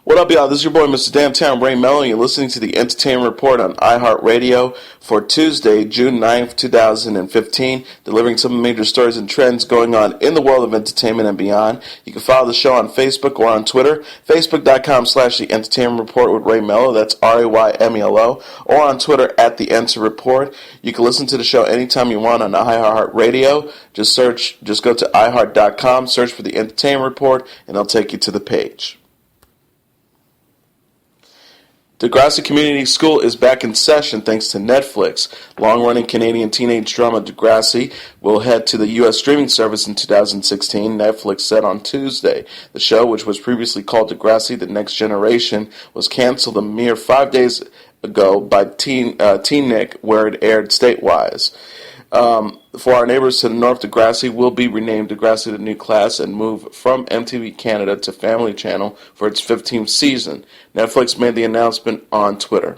What up, y'all? This is your boy, Mr. Downtown Ray Melo, and you're listening to the Entertainment Report on iHeartRadio for Tuesday, June 9th, 2015, delivering some of the major stories and trends going on in the world of entertainment and beyond. You can follow the show on Facebook or on Twitter, facebook.com/The Entertainment Report with Ray Melo, that's RAYMELO, or on Twitter at The Enter Report. You can listen to the show anytime you want on iHeartRadio. Just go to iHeart.com, search for The Entertainment Report, and it'll take you to the page. Degrassi Community School is back in session thanks to Netflix. Long-running Canadian teenage drama Degrassi will head to the U.S. streaming service in 2016, Netflix said on Tuesday. The show, which was previously called Degrassi: The Next Generation, was canceled a mere 5 days ago by TeenNick, where it aired statewide. For our neighbors to the north, Degrassi will be renamed Degrassi: The New Class and move from MTV Canada to Family Channel for its 15th season. Netflix made the announcement on Twitter.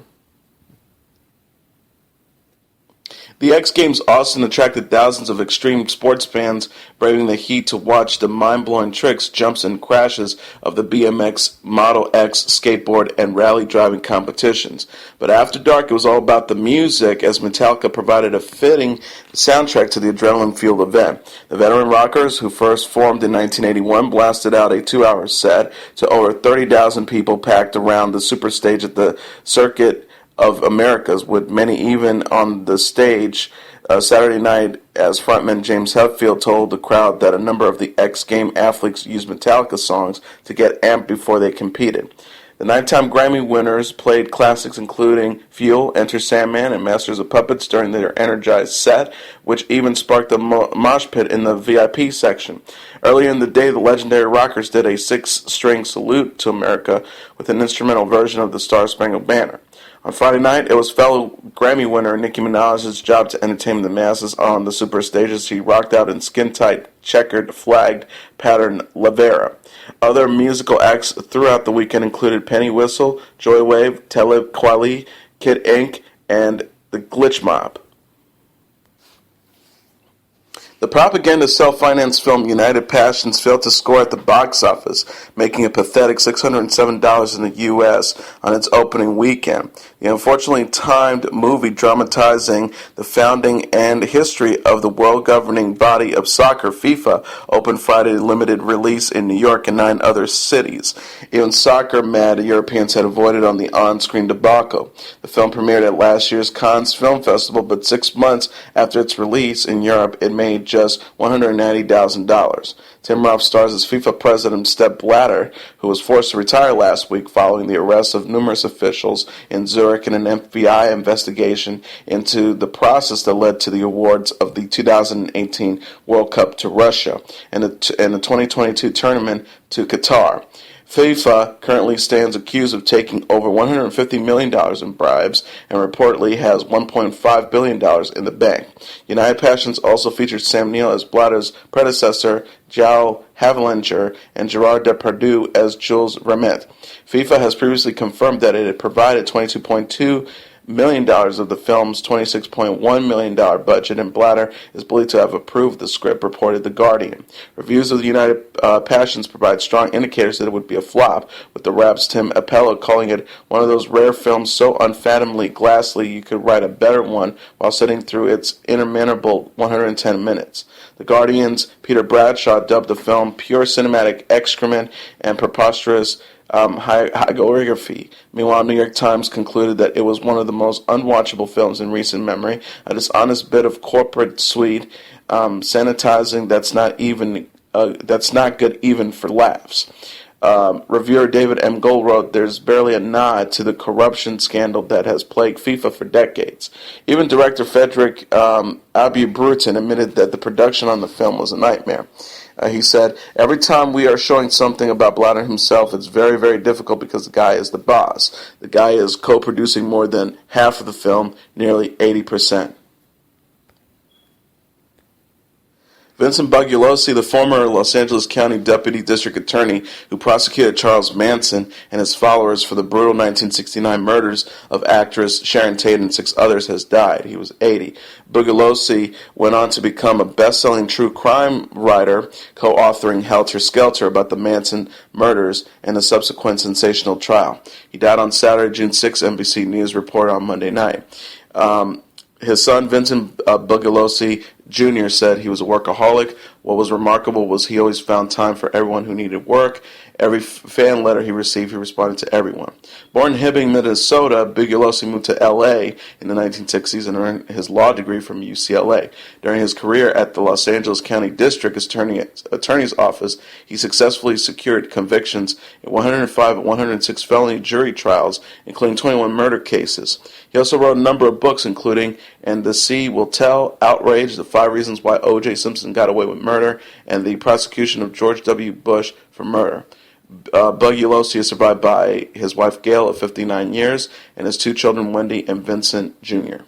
The X Games Austin attracted thousands of extreme sports fans braving the heat to watch the mind-blowing tricks, jumps, and crashes of the BMX, Model X, skateboard, and rally driving competitions. But after dark, it was all about the music, as Metallica provided a fitting soundtrack to the adrenaline-fueled event. The veteran rockers, who first formed in 1981, blasted out a 2-hour set to over 30,000 people packed around the super stage at the Circuit of Americas, with many even on the stage Saturday night, as frontman James Hetfield told the crowd that a number of the X Game athletes used Metallica songs to get amped before they competed. The nighttime Grammy winners played classics including Fuel, Enter Sandman, and Masters of Puppets during their energized set, which even sparked a mosh pit in the VIP section. Earlier in the day, the legendary rockers did a 6-string salute to America with an instrumental version of the Star-Spangled Banner. On Friday night, it was fellow Grammy winner Nicki Minaj's job to entertain the masses on the super stage as she rocked out in skin-tight, checkered, flagged pattern Lavera. Other musical acts throughout the weekend included Penny Whistle, Joywave, Talib Kweli, KITT Inc., and the Glitch Mob. The propaganda self-financed film United Passions failed to score at the box office, making a pathetic $607 in the U.S. on its opening weekend. The unfortunately timed movie dramatizing the founding and history of the world governing body of soccer, FIFA, opened Friday limited release in New York and 9 other cities. Even soccer-mad Europeans had avoided on the on-screen debacle. The film premiered at last year's Cannes Film Festival, but 6 months after its release in Europe, it made just $190,000. Tim Roth stars as FIFA president Sepp Blatter, who was forced to retire last week following the arrest of numerous officials in Zurich in an FBI investigation into the process that led to the awards of the 2018 World Cup to Russia and the 2022 tournament to Qatar. FIFA currently stands accused of taking over $150 million in bribes and reportedly has $1.5 billion in the bank. United Passions also featured Sam Neill as Blatter's predecessor, João Havelange, and Gerard Depardieu as Jules Rimet. FIFA has previously confirmed that it had provided $22.2 million of the film's $26.1 million budget, and Blatter is believed to have approved the script, reported The Guardian. Reviews of the United Passions provide strong indicators that it would be a flop, with the Rap's Tim Appello calling it one of those rare films so unfathomably glassy you could write a better one while sitting through its interminable 110 minutes. The Guardian's Peter Bradshaw dubbed the film pure cinematic excrement and preposterous hagiography. Meanwhile, New York Times concluded that it was one of the most unwatchable films in recent memory, a dishonest bit of corporate sweet sanitizing that's not good even for laughs. Reviewer David M. Gold wrote, "There's barely a nod to the corruption scandal that has plagued FIFA for decades." Even director Frederick Abu-Bruton admitted that the production on the film was a nightmare. He said, "Every time we are showing something about Blatter himself, it's very, very difficult because the guy is the boss. The guy is co-producing more than half of the film, nearly 80%. Vincent Bugliosi, the former Los Angeles County Deputy District Attorney who prosecuted Charles Manson and his followers for the brutal 1969 murders of actress Sharon Tate and 6 others, has died. He was 80. Bugliosi went on to become a best-selling true crime writer, co-authoring Helter Skelter about the Manson murders and the subsequent sensational trial. He died on Saturday, June 6, NBC News reported on Monday night. His son, Vincent Bugliosi Jr., said he was a workaholic. What was remarkable was he always found time for everyone who needed work. Every fan letter he received, he responded to everyone. Born in Hibbing, Minnesota, Bugliosi moved to L.A. in the 1960s and earned his law degree from UCLA. During his career at the Los Angeles County District Attorney's Office, he successfully secured convictions in 105 and 106 felony jury trials, including 21 murder cases. He also wrote a number of books, including And the Sea Will Tell, Outrage, The 5 Reasons Why O.J. Simpson Got Away with Murder, and the Prosecution of George W. Bush for Murder. Bugliosi is survived by his wife Gail of 59 years and his 2 children, Wendy and Vincent Jr.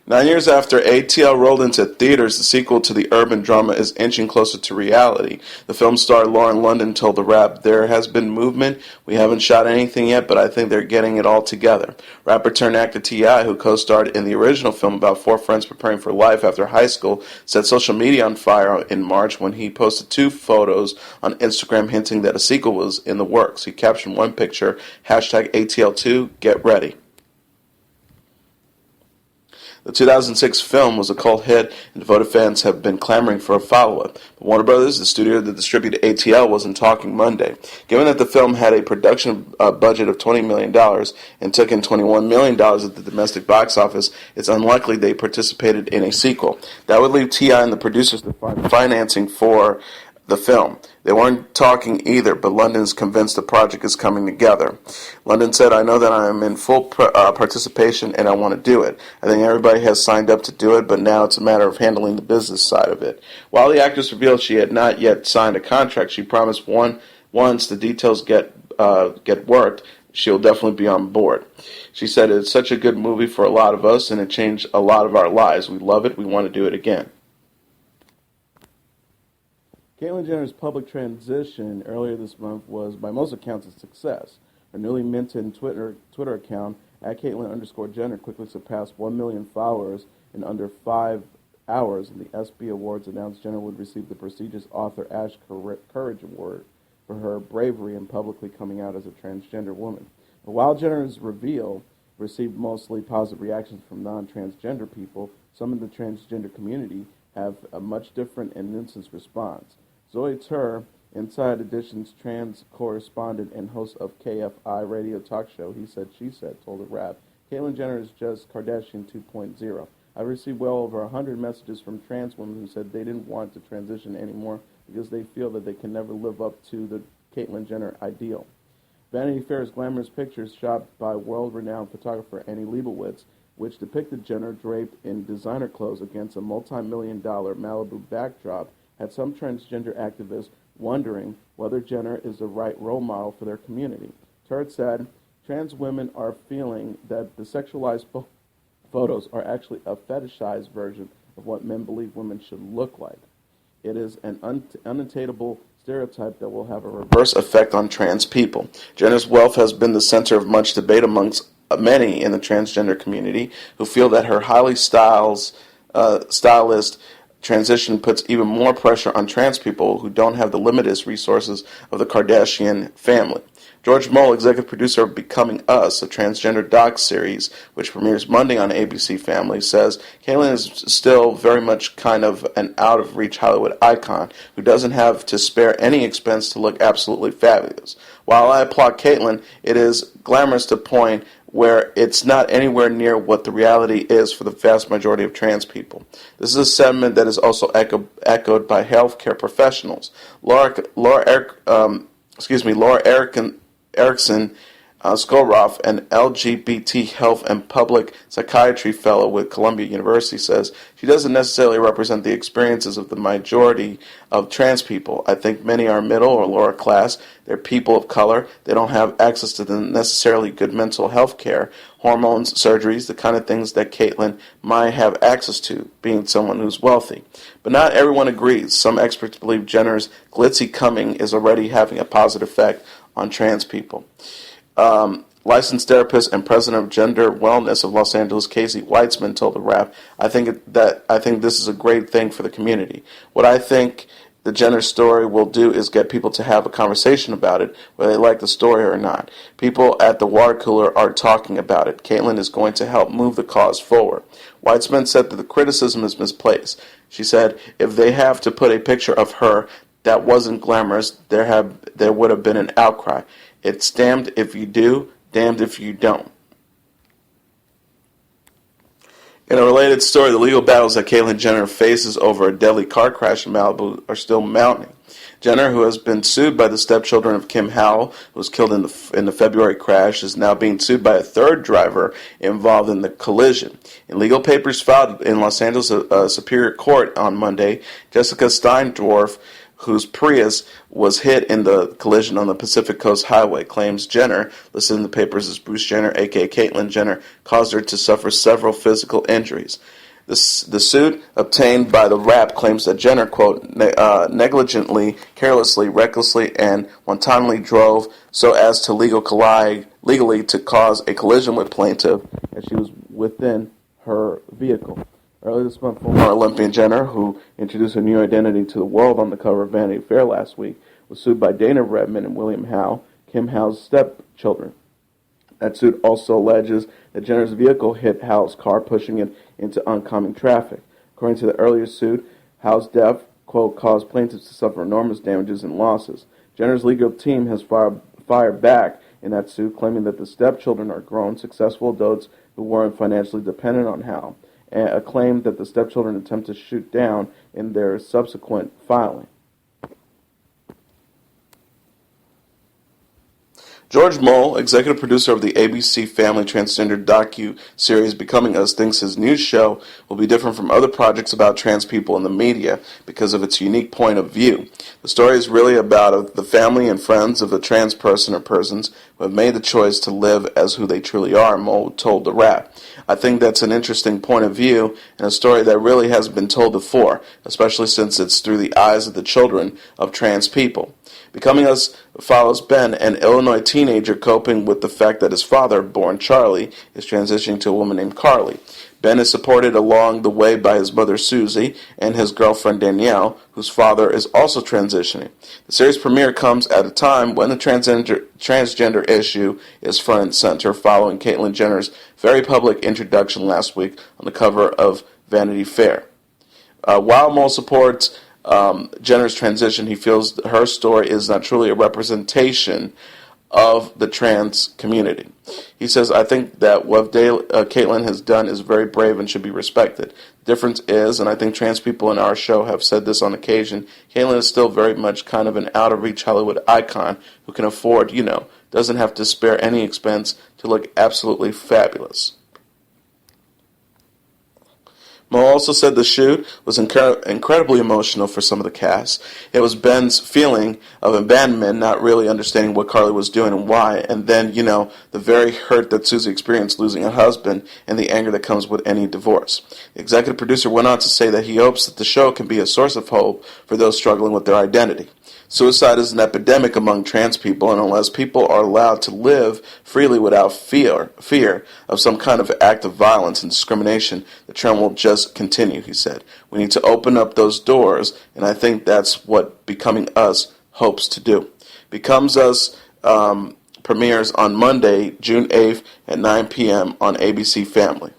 9 years after ATL rolled into theaters, the sequel to the urban drama is inching closer to reality. The film star Lauren London told The Wrap, "There has been movement. We haven't shot anything yet, but I think they're getting it all together." Rapper turned actor T.I., who co-starred in the original film about 4 friends preparing for life after high school, set social media on fire in March when he posted 2 photos on Instagram hinting that a sequel was in the works. He captioned one picture, #ATL2, get ready. The 2006 film was a cult hit, and devoted fans have been clamoring for a follow-up. But Warner Brothers, the studio that distributed ATL, wasn't talking Monday. Given that the film had a production budget of $20 million and took in $21 million at the domestic box office, it's unlikely they participated in a sequel. That would leave T.I. and the producers to find financing for the film. They weren't talking either, but London's convinced the project is coming together. London said, "I know that I am in full participation and I want to do it. I think everybody has signed up to do it, but now it's a matter of handling the business side of it." While the actress revealed she had not yet signed a contract, she promised once the details get worked, she'll definitely be on board. She said, "It's such a good movie for a lot of us and it changed a lot of our lives. We love it. We want to do it again." Caitlyn Jenner's public transition earlier this month was, by most accounts, a success. Her newly minted Twitter account, @Caitlyn_Jenner, quickly surpassed 1 million followers in under 5 hours, and the ESPY Awards announced Jenner would receive the prestigious Arthur Ashe Courage Award for her bravery in publicly coming out as a transgender woman. But while Jenner's reveal received mostly positive reactions from non-transgender people, some in the transgender community have a much different and nuanced response. Zoe Tur, Inside Edition's trans correspondent and host of KFI radio talk show He Said, She Said, told The Wrap, "Caitlyn Jenner is just Kardashian 2.0. I received well over 100 messages from trans women who said they didn't want to transition anymore because they feel that they can never live up to the Caitlyn Jenner ideal." Vanity Fair's glamorous pictures shot by world-renowned photographer Annie Leibovitz, which depicted Jenner draped in designer clothes against a multi-million-dollar Malibu backdrop, had some transgender activists wondering whether Jenner is the right role model for their community. Turd said, "Trans women are feeling that the sexualized photos are actually a fetishized version of what men believe women should look like. It is an unattainable stereotype that will have a reverse effect on trans people." Jenner's wealth has been the center of much debate amongst many in the transgender community who feel that her highly stylist transition puts even more pressure on trans people who don't have the limited resources of the Kardashian family. George Mole, executive producer of Becoming Us, a transgender docuseries which premieres Monday on ABC Family, says Caitlyn is still very much kind of an out-of-reach Hollywood icon who doesn't have to spare any expense to look absolutely fabulous. While I applaud Caitlyn, it is glamorous to a point where it's not anywhere near what the reality is for the vast majority of trans people. This is a sentiment that is also echoed by healthcare professionals. Laura Erickson, Skolroff, an LGBT health and public psychiatry fellow with Columbia University, says she doesn't necessarily represent the experiences of the majority of trans people. I think many are middle or lower class. They're people of color. They don't have access to the necessarily good mental health care, hormones, surgeries, the kind of things that Caitlyn might have access to, being someone who's wealthy. But not everyone agrees. Some experts believe Jenner's glitzy coming is already having a positive effect on trans people. Licensed therapist and president of Gender Wellness of Los Angeles, Casey Weitzman, told the Wrap, I think this is a great thing for the community. What I think the Jenner story will do is get people to have a conversation about it, whether they like the story or not. People at the water cooler are talking about it. Caitlyn is going to help move the cause forward. Weitzman said that the criticism is misplaced. She said, if they have to put a picture of her that wasn't glamorous, there would have been an outcry. It's damned if you do, damned if you don't. In a related story, the legal battles that Caitlyn Jenner faces over a deadly car crash in Malibu are still mounting. Jenner, who has been sued by the stepchildren of Kim Howell, who was killed in the February crash, is now being sued by a third driver involved in the collision. In legal papers filed in Los Angeles Superior Court on Monday, Jessica Steindorf, whose Prius was hit in the collision on the Pacific Coast Highway, claims Jenner, listed in the papers as Bruce Jenner, a.k.a. Caitlyn Jenner, caused her to suffer several physical injuries. The suit obtained by the Wrap claims that Jenner, quote, negligently, carelessly, recklessly, and wantonly drove so as to legally to cause a collision with plaintiff as she was within her vehicle. Earlier this month, former Olympian Jenner, who introduced a new identity to the world on the cover of Vanity Fair last week, was sued by Dana Redman and William Howe, Kim Howe's stepchildren. That suit also alleges that Jenner's vehicle hit Howe's car, pushing it into oncoming traffic. According to the earlier suit, Howe's death, quote, caused plaintiffs to suffer enormous damages and losses. Jenner's legal team has fired back in that suit, claiming that the stepchildren are grown, successful adults who weren't financially dependent on Howe, a claim that the stepchildren attempt to shoot down in their subsequent filing. George Moll, executive producer of the ABC Family Transgender docu-series Becoming Us, thinks his new show will be different from other projects about trans people in the media because of its unique point of view. The story is really about the family and friends of a trans person or persons who have made the choice to live as who they truly are, Moll told The Wrap. I think that's an interesting point of view and a story that really hasn't been told before, especially since it's through the eyes of the children of trans people. Becoming Us follows Ben, an Illinois teenager coping with the fact that his father, born Charlie, is transitioning to a woman named Carly. Ben is supported along the way by his mother Susie and his girlfriend Danielle, whose father is also transitioning. The series premiere comes at a time when the transgender issue is front and center, following Caitlyn Jenner's very public introduction last week on the cover of Vanity Fair. While Moll supports Jenner's transition, he feels her story is not truly a representation of the trans community. He says, I think that what Caitlyn has done is very brave and should be respected. The difference is, and I think trans people in our show have said this on occasion, Caitlyn is still very much kind of an out-of-reach Hollywood icon who can afford, doesn't have to spare any expense to look absolutely fabulous. Mo also said the shoot was incredibly emotional for some of the cast. It was Ben's feeling of abandonment, not really understanding what Carly was doing and why, and then, the very hurt that Susie experienced losing a husband and the anger that comes with any divorce. The executive producer went on to say that he hopes that the show can be a source of hope for those struggling with their identity. Suicide is an epidemic among trans people, and unless people are allowed to live freely without fear of some kind of act of violence and discrimination, the trend will just continue, he said. We need to open up those doors, and I think that's what Becoming Us hopes to do. Becomes Us premieres on Monday, June 8th at 9 p.m. on ABC Family.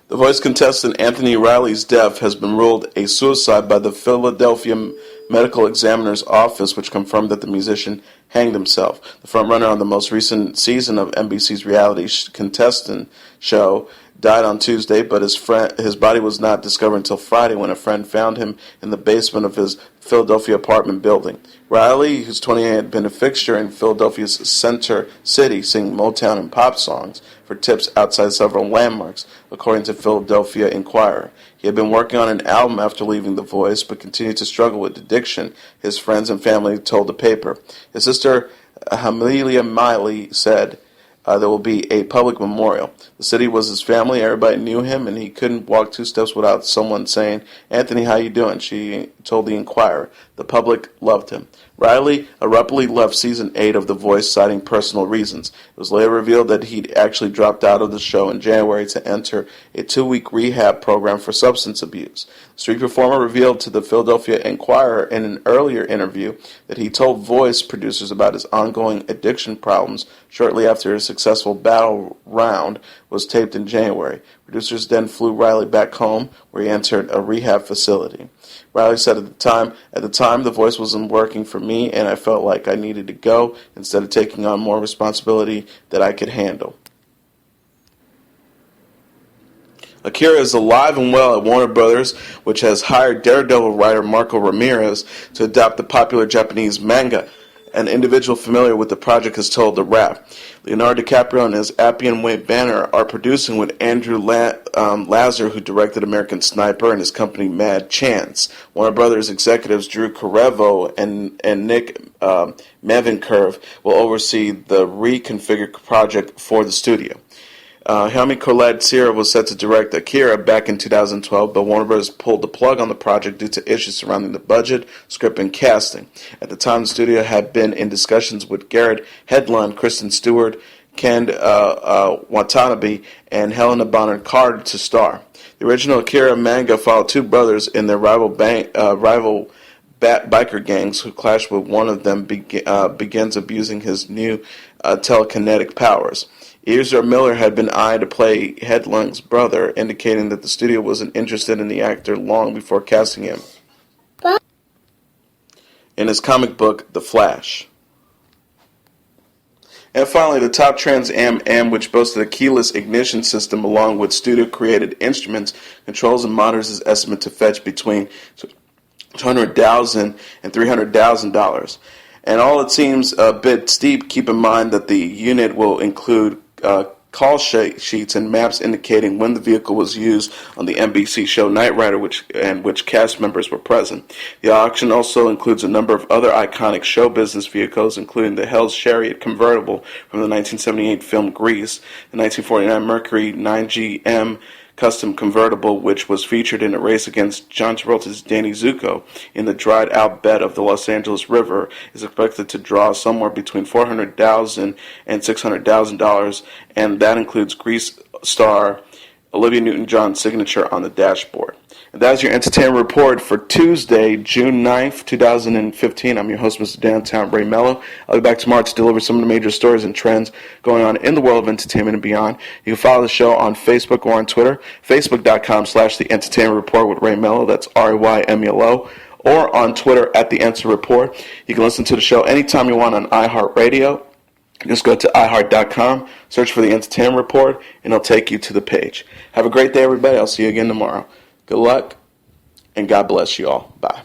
The Voice contestant Anthony Riley's death has been ruled a suicide by the Philadelphia Medical Examiner's Office, which confirmed that the musician hanged himself. The frontrunner on the most recent season of NBC's reality contestant show, died on Tuesday, but his body was not discovered until Friday when a friend found him in the basement of his Philadelphia apartment building. Riley, who's 28, had been a fixture in Philadelphia's Center City, singing Motown and pop songs for tips outside several landmarks, according to Philadelphia Inquirer. He had been working on an album after leaving The Voice, but continued to struggle with addiction, his friends and family told the paper. His sister, Amelia Miley, said, there will be a public memorial. The city was his family. Everybody knew him, and he couldn't walk 2 steps without someone saying, "Anthony, how you doing?" She told the Inquirer. The public loved him. Riley abruptly left Season 8 of The Voice, citing personal reasons. It was later revealed that he'd actually dropped out of the show in January to enter a 2-week rehab program for substance abuse. The street performer revealed to the Philadelphia Inquirer in an earlier interview that he told Voice producers about his ongoing addiction problems shortly after his successful battle round was taped in January. Producers then flew Riley back home, where he entered a rehab facility. Riley said at the time, The Voice wasn't working for me, and I felt like I needed to go instead of taking on more responsibility that I could handle. Akira is alive and well at Warner Brothers, which has hired Daredevil writer Marco Ramirez to adapt the popular Japanese manga. An individual familiar with the project has told The Wrap. Leonardo DiCaprio and his Appian Way Banner are producing with Andrew Lazar, who directed American Sniper, and his company Mad Chance. Warner Brothers executives Drew Correvo and Nick Mavencurve will oversee the reconfigured project for the studio. Helmi Colette Sierra was set to direct Akira back in 2012, but Warner Bros. Pulled the plug on the project due to issues surrounding the budget, script, and casting. At the time, the studio had been in discussions with Garrett Hedlund, Kristen Stewart, Ken Watanabe, and Helena Bonham Carter to star. The original Akira manga followed 2 brothers in their rival biker gangs who clash when one of them begins abusing his new telekinetic powers. Ezra Miller had been eyed to play Hedlund's brother, indicating that the studio wasn't interested in the actor long before casting him in his comic book, The Flash. And finally, the top Trans Am, which boasted a keyless ignition system along with studio-created instruments, controls and monitors, is estimated to fetch between $200,000 and $300,000. And all it seems a bit steep, keep in mind that the unit will include call sheets and maps indicating when the vehicle was used on the NBC show Knight Rider, which cast members were present. The auction also includes a number of other iconic show business vehicles, including the Hell's Chariot convertible from the 1978 film Grease, the 1949 Mercury 9GM custom convertible, which was featured in a race against John Travolta's Danny Zuko in the dried-out bed of the Los Angeles River, is expected to draw somewhere between $400,000 and $600,000, and that includes Grease star Olivia Newton-John's signature on the dashboard. And that is your entertainment report for Tuesday, June 9th, 2015. I'm your host, Mr. Downtown Ray Melo. I'll be back tomorrow to deliver some of the major stories and trends going on in the world of entertainment and beyond. You can follow the show on Facebook or on Twitter, facebook.com/The Entertainment Report with Ray Melo. That's RAYMELO. Or on Twitter at The Enter Report. You can listen to the show anytime you want on iHeartRadio. Just go to iHeart.com, search for The Entertainment Report, and it'll take you to the page. Have a great day, everybody. I'll see you again tomorrow. Good luck, and God bless you all. Bye.